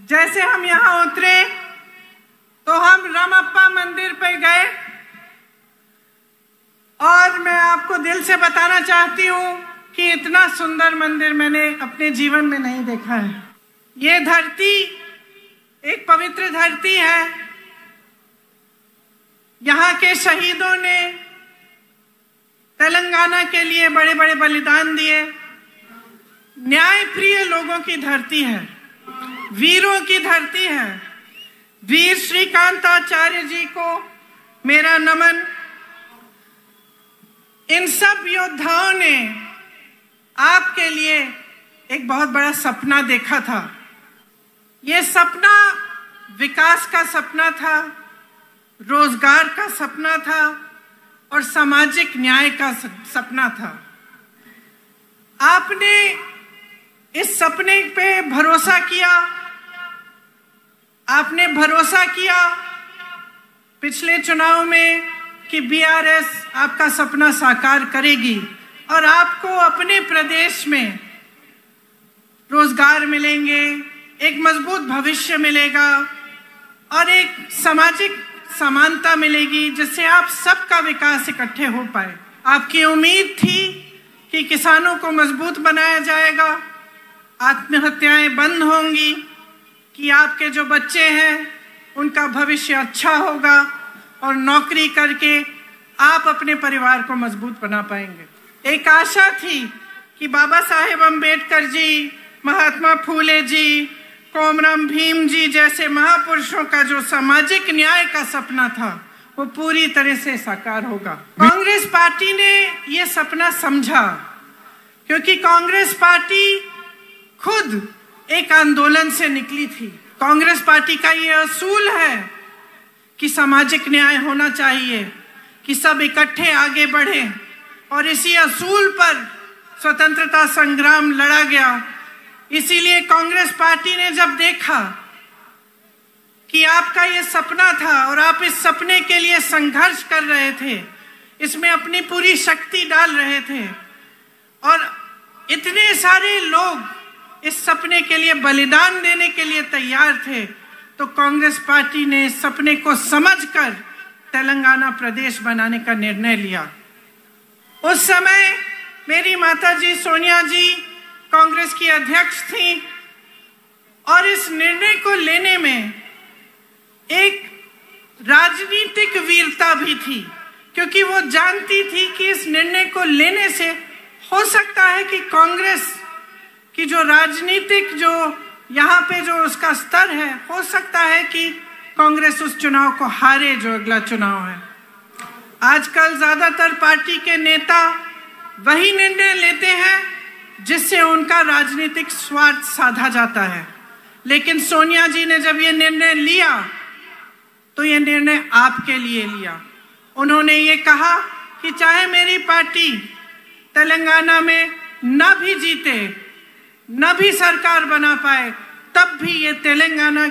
जैसे हम यहाँ उतरे तो हम रामप्पा मंदिर पे गए और मैं आपको दिल से बताना चाहती हूँ कि इतना सुंदर मंदिर मैंने अपने जीवन में नहीं देखा है। ये धरती एक पवित्र धरती है। यहाँ के शहीदों ने तेलंगाना के लिए बड़े बड़े बलिदान दिए। न्याय प्रिय लोगों की धरती है, वीरों की धरती है। वीर श्रीकांताचार्य जी को मेरा नमन। इन सब योद्धाओं ने आपके लिए एक बहुत बड़ा सपना देखा था। ये सपना विकास का सपना था, रोजगार का सपना था और सामाजिक न्याय का सपना था। आपने इस सपने पे भरोसा किया। आपने भरोसा किया पिछले चुनाव में कि बीआरएस आपका सपना साकार करेगी और आपको अपने प्रदेश में रोजगार मिलेंगे, एक मजबूत भविष्य मिलेगा और एक सामाजिक समानता मिलेगी जिससे आप सबका विकास इकट्ठे हो पाए। आपकी उम्मीद थी कि किसानों को मजबूत बनाया जाएगा, आत्महत्याएं बंद होंगी, कि आपके जो बच्चे हैं उनका भविष्य अच्छा होगा और नौकरी करके आप अपने परिवार को मजबूत बना पाएंगे। एक आशा थी कि बाबा साहेब अम्बेडकर जी, महात्मा फूले जी, कोमरम भीम जी जैसे महापुरुषों का जो सामाजिक न्याय का सपना था वो पूरी तरह से साकार होगा। कांग्रेस पार्टी ने ये सपना समझा क्योंकि कांग्रेस पार्टी खुद एक आंदोलन से निकली थी। कांग्रेस पार्टी का ये असूल है कि सामाजिक न्याय होना चाहिए, कि सब इकट्ठे आगे बढ़े और इसी असूल पर स्वतंत्रता संग्राम लड़ा गया। इसीलिए कांग्रेस पार्टी ने जब देखा कि आपका ये सपना था और आप इस सपने के लिए संघर्ष कर रहे थे, इसमें अपनी पूरी शक्ति डाल रहे थे और इतने सारे लोग इस सपने के लिए बलिदान देने के लिए तैयार थे, तो कांग्रेस पार्टी ने इस सपने को समझकर तेलंगाना प्रदेश बनाने का निर्णय लिया। उस समय मेरी माताजी सोनिया जी कांग्रेस की अध्यक्ष थी और इस निर्णय को लेने में एक राजनीतिक वीरता भी थी क्योंकि वो जानती थी कि इस निर्णय को लेने से हो सकता है कि कांग्रेस कि जो राजनीतिक जो यहाँ पे जो उसका स्तर है, हो सकता है कि कांग्रेस उस चुनाव को हारे जो अगला चुनाव है। आजकल ज्यादातर पार्टी के नेता वही निर्णय लेते हैं जिससे उनका राजनीतिक स्वार्थ साधा जाता है, लेकिन सोनिया जी ने जब ये निर्णय लिया तो ये निर्णय आपके लिए लिया। उन्होंने ये कहा कि चाहे मेरी पार्टी तेलंगाना में न भी जीते, न भी सरकार बना पाए, तब भी ये तेलंगाना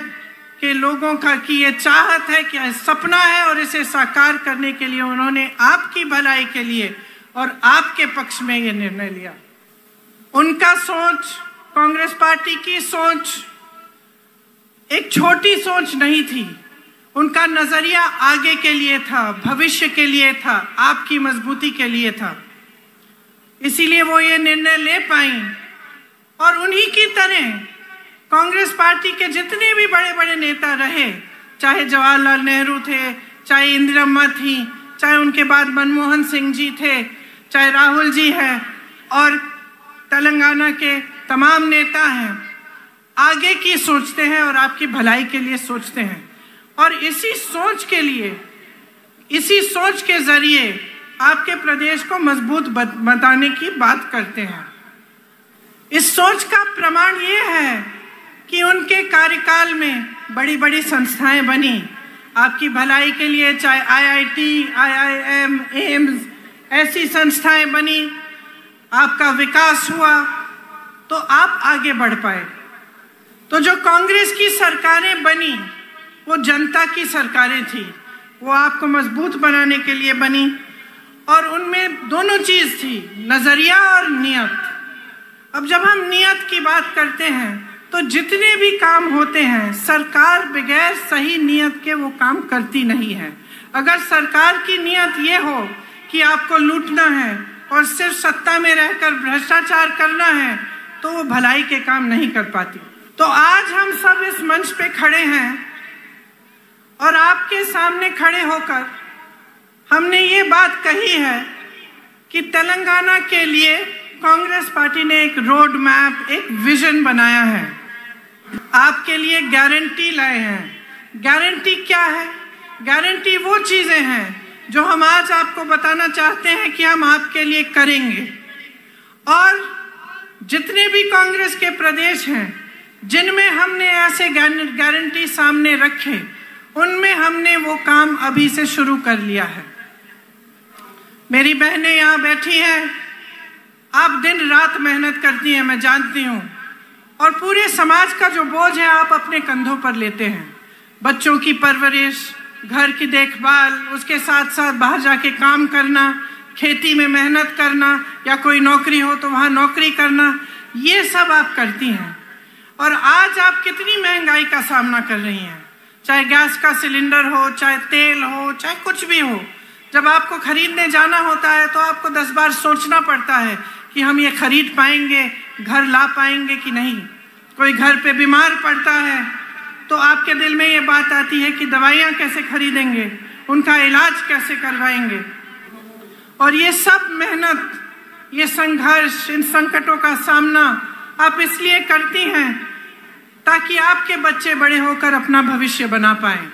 के लोगों का की ये चाहत है, कि सपना है और इसे साकार करने के लिए उन्होंने आपकी भलाई के लिए और आपके पक्ष में ये निर्णय लिया। उनका सोच, कांग्रेस पार्टी की सोच एक छोटी सोच नहीं थी। उनका नजरिया आगे के लिए था, भविष्य के लिए था, आपकी मजबूती के लिए था। इसीलिए वो ये निर्णय ले पाई और उन्हीं की तरह कांग्रेस पार्टी के जितने भी बड़े बड़े नेता रहे, चाहे जवाहरलाल नेहरू थे, चाहे इंदिरा थी, चाहे उनके बाद मनमोहन सिंह जी थे, चाहे राहुल जी हैं और तेलंगाना के तमाम नेता हैं, आगे की सोचते हैं और आपकी भलाई के लिए सोचते हैं और इसी सोच के लिए, इसी सोच के जरिए आपके प्रदेश को मजबूत बनाने की बात करते हैं। इस सोच का प्रमाण ये है कि उनके कार्यकाल में बड़ी बड़ी संस्थाएं बनी आपकी भलाई के लिए, चाहे आईआईटी, आईआईएम, एम्स, ऐसी संस्थाएं बनी, आपका विकास हुआ तो आप आगे बढ़ पाए। तो जो कांग्रेस की सरकारें बनी वो जनता की सरकारें थी, वो आपको मजबूत बनाने के लिए बनी और उनमें दोनों चीज थी, नजरिया और नियत। अब जब हम नियत की बात करते हैं तो जितने भी काम होते हैं सरकार बगैर सही नियत के वो काम करती नहीं है। अगर सरकार की नियत ये हो कि आपको लूटना है और सिर्फ सत्ता में रहकर भ्रष्टाचार करना है तो वो भलाई के काम नहीं कर पाती। तो आज हम सब इस मंच पे खड़े हैं और आपके सामने खड़े होकर हमने ये बात कही है कि तेलंगाना के लिए कांग्रेस पार्टी ने एक रोड मैप, एक विजन बनाया है। आपके लिए गारंटी लाए हैं। गारंटी क्या है? गारंटी वो चीजें हैं जो हम आज आपको बताना चाहते हैं कि हम आपके लिए करेंगे। और जितने भी कांग्रेस के प्रदेश हैं जिनमें हमने ऐसे गारंटी सामने रखे, उनमें हमने वो काम अभी से शुरू कर लिया है। मेरी बहनें यहाँ बैठी हैं, आप दिन रात मेहनत करती हैं, मैं जानती हूँ, और पूरे समाज का जो बोझ है आप अपने कंधों पर लेते हैं। बच्चों की परवरिश, घर की देखभाल, उसके साथ साथ बाहर जाके काम करना, खेती में मेहनत करना, या कोई नौकरी हो तो वहाँ नौकरी करना, ये सब आप करती हैं। और आज आप कितनी महंगाई का सामना कर रही हैं, चाहे गैस का सिलेंडर हो, चाहे तेल हो, चाहे कुछ भी हो। जब आपको खरीदने जाना होता है तो आपको 10 बार सोचना पड़ता है कि हम ये खरीद पाएंगे, घर ला पाएंगे कि नहीं। कोई घर पे बीमार पड़ता है तो आपके दिल में ये बात आती है कि दवाइयाँ कैसे खरीदेंगे, उनका इलाज कैसे करवाएंगे। और ये सब मेहनत, ये संघर्ष, इन संकटों का सामना आप इसलिए करती हैं ताकि आपके बच्चे बड़े होकर अपना भविष्य बना पाएं।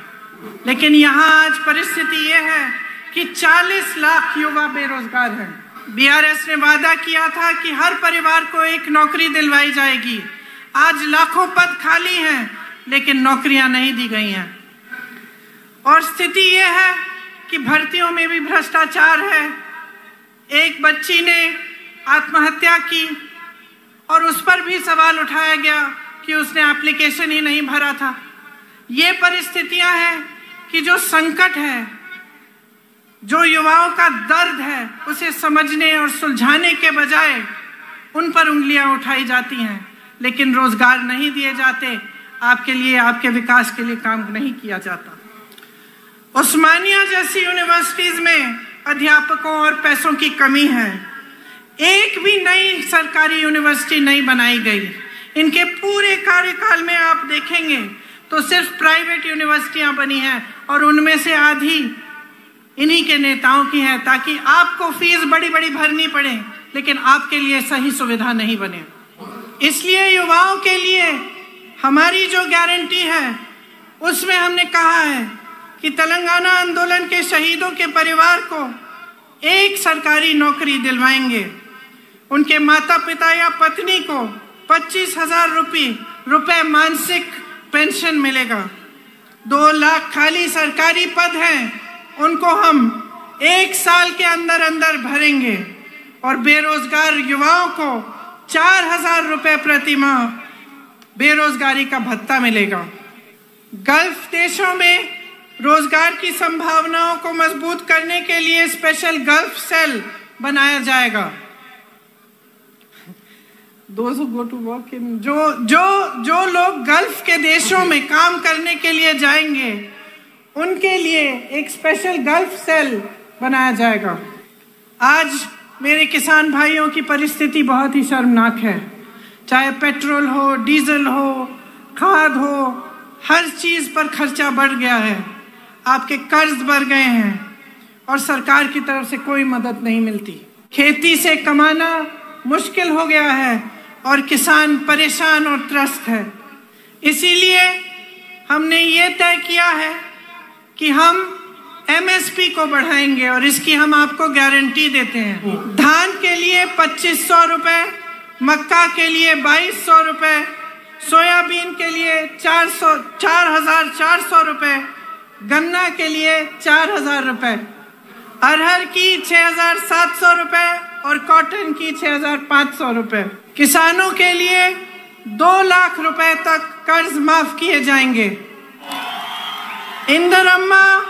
लेकिन यहाँ आज परिस्थिति ये है कि 40 लाख युवा बेरोजगार हैं। बीआरएस ने वादा किया था कि हर परिवार को एक नौकरी दिलवाई जाएगी। आज लाखों पद खाली हैं लेकिन नौकरियां नहीं दी गई हैं। और स्थिति यह है कि भर्तियों में भी भ्रष्टाचार है। एक बच्ची ने आत्महत्या की और उस पर भी सवाल उठाया गया कि उसने एप्लीकेशन ही नहीं भरा था। ये परिस्थितियां हैं कि जो संकट है, जो युवाओं का दर्द है, उसे समझने और सुलझाने के बजाय उन पर उंगलियां उठाई जाती हैं, लेकिन रोजगार नहीं दिए जाते, आपके लिए, आपके विकास के लिए काम नहीं किया जाता। उस्मानिया जैसी यूनिवर्सिटीज में अध्यापकों और पैसों की कमी है। एक भी नई सरकारी यूनिवर्सिटी नहीं बनाई गई। इनके पूरे कार्यकाल में आप देखेंगे तो सिर्फ प्राइवेट यूनिवर्सिटियां बनी हैं और उनमें से आधी इन्हीं के नेताओं की है, ताकि आपको फीस बड़ी बड़ी भरनी पड़े लेकिन आपके लिए सही सुविधा नहीं बने। इसलिए युवाओं के लिए हमारी जो गारंटी है उसमें हमने कहा है कि तेलंगाना आंदोलन के शहीदों के परिवार को एक सरकारी नौकरी दिलवाएंगे। उनके माता पिता या पत्नी को 25,000 रुपए मासिक पेंशन मिलेगा। 2 लाख खाली सरकारी पद हैं, उनको हम 1 साल के अंदर अंदर भरेंगे। और बेरोजगार युवाओं को 4,000 रुपए प्रति माह बेरोजगारी का भत्ता मिलेगा। गल्फ देशों में रोजगार की संभावनाओं को मजबूत करने के लिए स्पेशल गल्फ सेल बनाया जाएगा। जो लोग गल्फ के देशों में काम करने के लिए जाएंगे उनके लिए एक स्पेशल गल्फ सेल बनाया जाएगा। आज मेरे किसान भाइयों की परिस्थिति बहुत ही शर्मनाक है। चाहे पेट्रोल हो, डीजल हो, खाद हो, हर चीज पर खर्चा बढ़ गया है। आपके कर्ज बढ़ गए हैं और सरकार की तरफ से कोई मदद नहीं मिलती। खेती से कमाना मुश्किल हो गया है और किसान परेशान और त्रस्त है। इसीलिए हमने ये तय किया है कि हम एमएसपी को बढ़ाएंगे और इसकी हम आपको गारंटी देते हैं। धान के लिए 2500 रुपए, मक्का के लिए 2200 रुपए, सोयाबीन के लिए 4,400 रुपए, गन्ना के लिए 4,000 रुपए, अरहर की 6,700 रुपए और कॉटन की 6,500 रुपए। किसानों के लिए 2 लाख रुपए तक कर्ज माफ किए जाएंगे। इंदिरम्मा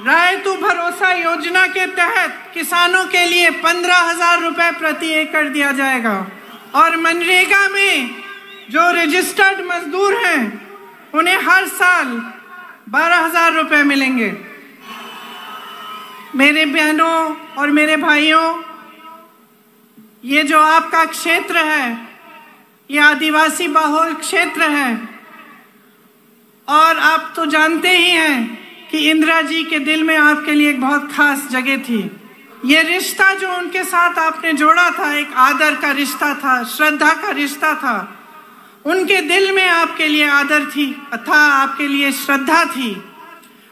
रायतु भरोसा योजना के तहत किसानों के लिए 15,000 रुपए प्रति एकड़ दिया जाएगा और मनरेगा में जो रजिस्टर्ड मजदूर हैं उन्हें हर साल 12,000 रुपए मिलेंगे। मेरे बहनों और मेरे भाइयों, ये जो आपका क्षेत्र है ये आदिवासी बहुल क्षेत्र है और आप तो जानते ही हैं कि इंदिरा जी के दिल में आपके लिए एक बहुत खास जगह थी। ये रिश्ता जो उनके साथ आपने जोड़ा था एक आदर का रिश्ता था, श्रद्धा का रिश्ता था। उनके दिल में आपके लिए आदर था, आपके लिए श्रद्धा थी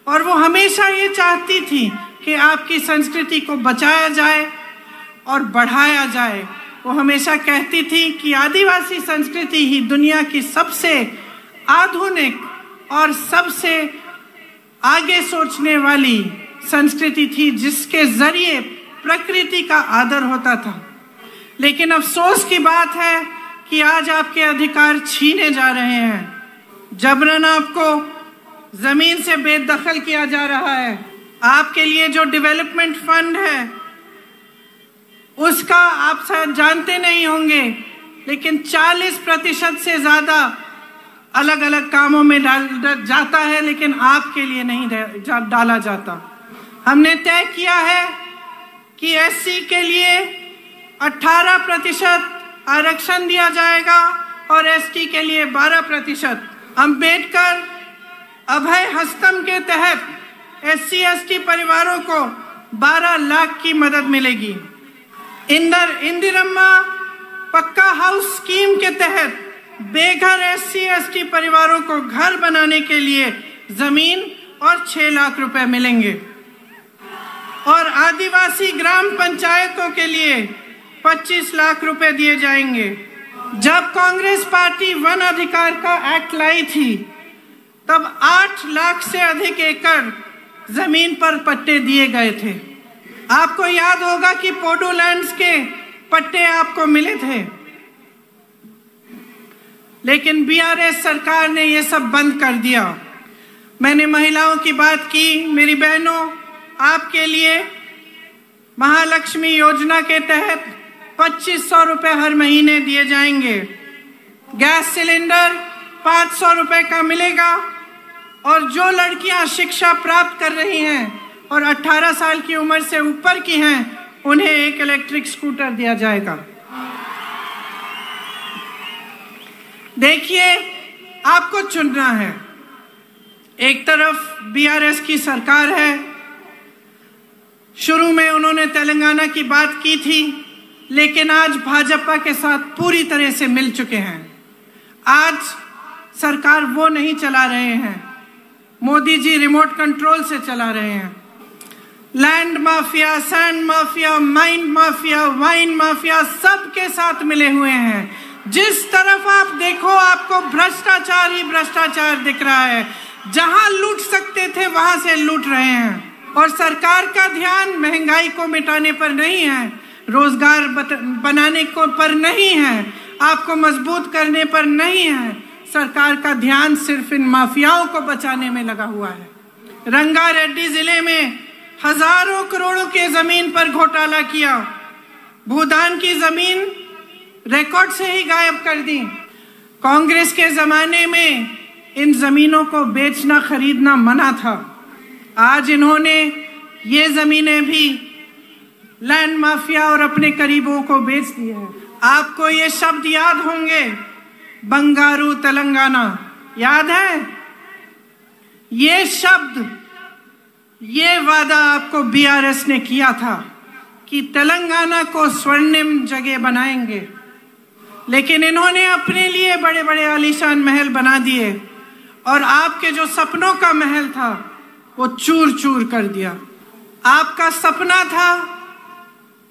और वो हमेशा ये चाहती थी कि आपकी संस्कृति को बचाया जाए और बढ़ाया जाए। वो हमेशा कहती थी कि आदिवासी संस्कृति ही दुनिया की सबसे आधुनिक और सबसे आगे सोचने वाली संस्कृति थी, जिसके जरिए प्रकृति का आदर होता था। लेकिन अफसोस की बात है कि आज आपके अधिकार छीने जा रहे हैं। जबरन आपको जमीन से बेदखल किया जा रहा है। आपके लिए जो डेवलपमेंट फंड है उसका आप शायद जानते नहीं होंगे, लेकिन 40% से ज्यादा अलग अलग कामों में डाल जाता है, लेकिन आपके लिए नहीं डाला जाता। हमने तय किया है कि एससी के लिए 18% आरक्षण दिया जाएगा और एसटी के लिए 12%। अंबेडकर अभय हस्तम के तहत एससी एसटी परिवारों को 12 लाख की मदद मिलेगी। इंदिरम्मा पक्का हाउस स्कीम के तहत बेघर एससी एसटी परिवारों को घर बनाने के लिए जमीन और 6 लाख रुपए मिलेंगे और आदिवासी ग्राम पंचायतों के लिए 25 लाख रुपए दिए जाएंगे। जब कांग्रेस पार्टी वन अधिकार का एक्ट लाई थी तब 8 लाख से अधिक एकड़ जमीन पर पट्टे दिए गए थे। आपको याद होगा कि पोडोलैंड्स के पट्टे आपको मिले थे, लेकिन बीआरएस सरकार ने ये सब बंद कर दिया। मैंने महिलाओं की बात की। मेरी बहनों, आपके लिए महालक्ष्मी योजना के तहत 2500 रुपए हर महीने दिए जाएंगे। गैस सिलेंडर 500 रुपए का मिलेगा और जो लड़कियां शिक्षा प्राप्त कर रही हैं और 18 साल की उम्र से ऊपर की हैं उन्हें एक इलेक्ट्रिक स्कूटर दिया जाएगा। देखिए, आपको चुनना है। एक तरफ बीआरएस की सरकार है। शुरू में उन्होंने तेलंगाना की बात की थी, लेकिन आज भाजपा के साथ पूरी तरह से मिल चुके हैं। आज सरकार वो नहीं चला रहे हैं, मोदी जी रिमोट कंट्रोल से चला रहे हैं। Land mafia, sand mafia, mine mafia, wine mafia सबके साथ मिले हुए हैं। जिस तरफ आप देखो आपको भ्रष्टाचार ही भ्रष्टाचार दिख रहा है। जहां लूट सकते थे वहां से लूट रहे हैं और सरकार का ध्यान महंगाई को मिटाने पर नहीं है, रोजगार बनाने को पर नहीं है, आपको मजबूत करने पर नहीं है। सरकार का ध्यान सिर्फ इन माफियाओं को बचाने में लगा हुआ है। रंगारेड्डी जिले में हजारों करोड़ों के जमीन पर घोटाला किया। भूदान की जमीन रिकॉर्ड से ही गायब कर दी। कांग्रेस के जमाने में इन जमीनों को बेचना खरीदना मना था। आज इन्होंने ये जमीनें भी लैंड माफिया और अपने करीबों को बेच दिया है। आपको ये शब्द याद होंगे, बंगारू तेलंगाना, याद है? ये शब्द, ये वादा आपको बीआरएस ने किया था कि तेलंगाना को स्वर्णिम जगह बनाएंगे, लेकिन इन्होंने अपने लिए बड़े बड़े आलीशान महल बना दिए और आपके जो सपनों का महल था वो चूर चूर कर दिया। आपका सपना था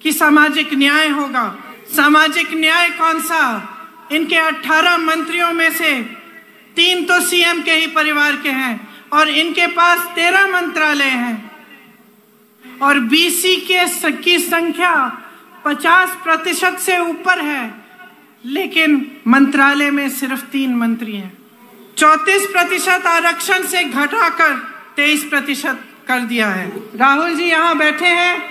कि सामाजिक न्याय होगा। सामाजिक न्याय कौन सा? इनके 18 मंत्रियों में से 3 तो सीएम के ही परिवार के हैं और इनके पास 13 मंत्रालय हैं और बीसी की संख्या 50% से ऊपर है, लेकिन मंत्रालय में सिर्फ 3 मंत्री हैं। 34% आरक्षण से घटाकर 23% कर दिया है। राहुल जी यहाँ बैठे हैं,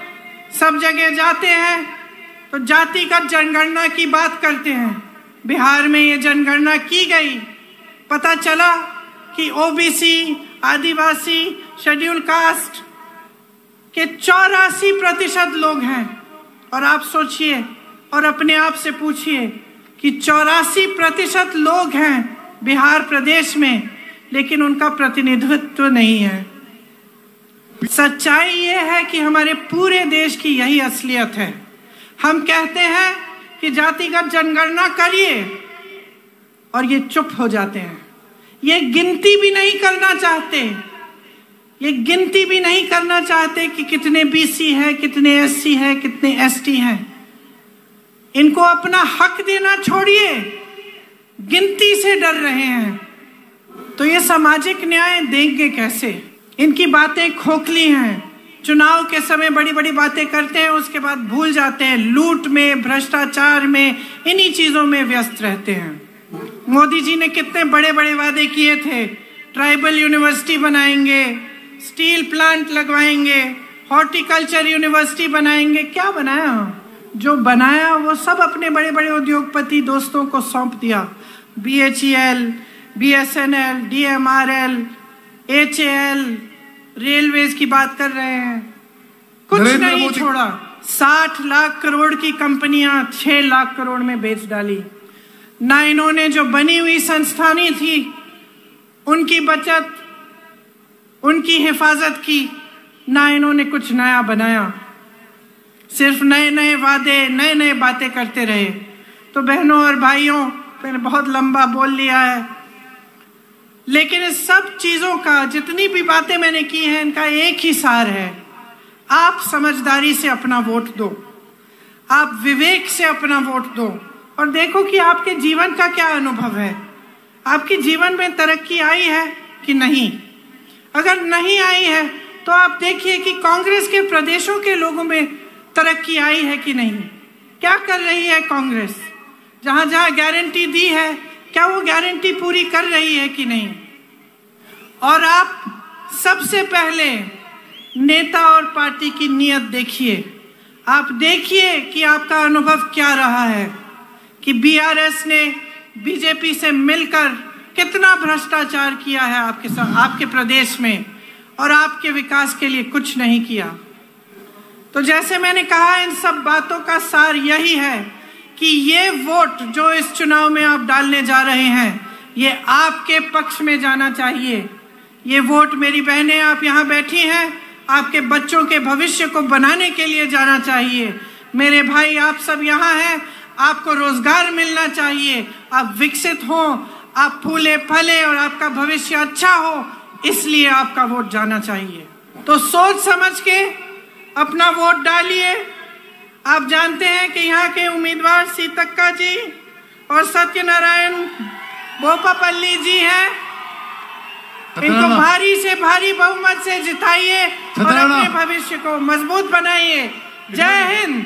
सब जगह जाते हैं तो जातिगत जनगणना की बात करते हैं, बिहार में ये जनगणना की गई, पता चला कि ओबीसी, आदिवासी, शेड्यूल कास्ट के 84% लोग हैं। और आप सोचिए और अपने आप से पूछिए कि 84% लोग हैं बिहार प्रदेश में, लेकिन उनका प्रतिनिधित्व नहीं है। सच्चाई ये है कि हमारे पूरे देश की यही असलियत है। हम कहते हैं कि जातिगत जनगणना करिए और ये चुप हो जाते हैं। ये गिनती भी नहीं करना चाहते, ये गिनती भी नहीं करना चाहते कि कितने बीसी है, कितने एससी है, कितने एसटी हैं। इनको अपना हक देना छोड़िए, गिनती से डर रहे हैं। तो ये सामाजिक न्याय देंगे कैसे? इनकी बातें खोखली हैं। चुनाव के समय बड़ी बड़ी बातें करते हैं, उसके बाद भूल जाते हैं, लूट में, भ्रष्टाचार में, इन्हीं चीजों में व्यस्त रहते हैं। मोदी जी ने कितने बड़े बड़े वादे किए थे, ट्राइबल यूनिवर्सिटी बनाएंगे, स्टील प्लांट लगवाएंगे, हॉर्टिकल्चर यूनिवर्सिटी बनाएंगे। क्या बनाया? जो बनाया वो सब अपने बड़े बड़े उद्योगपति दोस्तों को सौंप दिया। BHEL, BSNL, DMRL, HAL, railways की बात कर रहे हैं, कुछ नहीं छोड़ा। 60 लाख करोड़ की कंपनियां 6 लाख करोड़ में बेच डाली। ना इन्होंने जो बनी हुई संस्थानें थी उनकी बचत, उनकी हिफाजत की, ना इन्होंने कुछ नया बनाया। सिर्फ नए नए वादे, नए नए बातें करते रहे। तो बहनों और भाइयों, मैंने बहुत लंबा बोल लिया है, लेकिन इस सब चीजों का, जितनी भी बातें मैंने की हैं, इनका एक ही सार है। आप समझदारी से अपना वोट दो, आप विवेक से अपना वोट दो और देखो कि आपके जीवन का क्या अनुभव है। आपके जीवन में तरक्की आई है कि नहीं? अगर नहीं आई है तो आप देखिए कि कांग्रेस के प्रदेशों के लोगों में तरक्की आई है कि नहीं। क्या कर रही है कांग्रेस? जहां जहां गारंटी दी है, क्या वो गारंटी पूरी कर रही है कि नहीं? और आप सबसे पहले नेता और पार्टी की नीयत देखिए। आप देखिए कि आपका अनुभव क्या रहा है कि बीआरएस ने बीजेपी से मिलकर कितना भ्रष्टाचार किया है आपके साथ, आपके प्रदेश में, और आपके विकास के लिए कुछ नहीं किया। तो जैसे मैंने कहा, इन सब बातों का सार यही है कि ये वोट जो इस चुनाव में आप डालने जा रहे हैं, ये आपके पक्ष में जाना चाहिए। ये वोट, मेरी बहनें आप यहाँ बैठी हैं, आपके बच्चों के भविष्य को बनाने के लिए जाना चाहिए। मेरे भाई, आप सब यहाँ हैं, आपको रोजगार मिलना चाहिए, आप विकसित हो, आप फूले फले और आपका भविष्य अच्छा हो, इसलिए आपका वोट जाना चाहिए। तो सोच समझ के अपना वोट डालिए। आप जानते हैं कि यहाँ के उम्मीदवार सीतक्का जी और सत्यनारायण बोपापल्ली जी हैं। इनको भारी से भारी बहुमत से जिताइए और अपने भविष्य को मजबूत बनाइए। जय हिंद।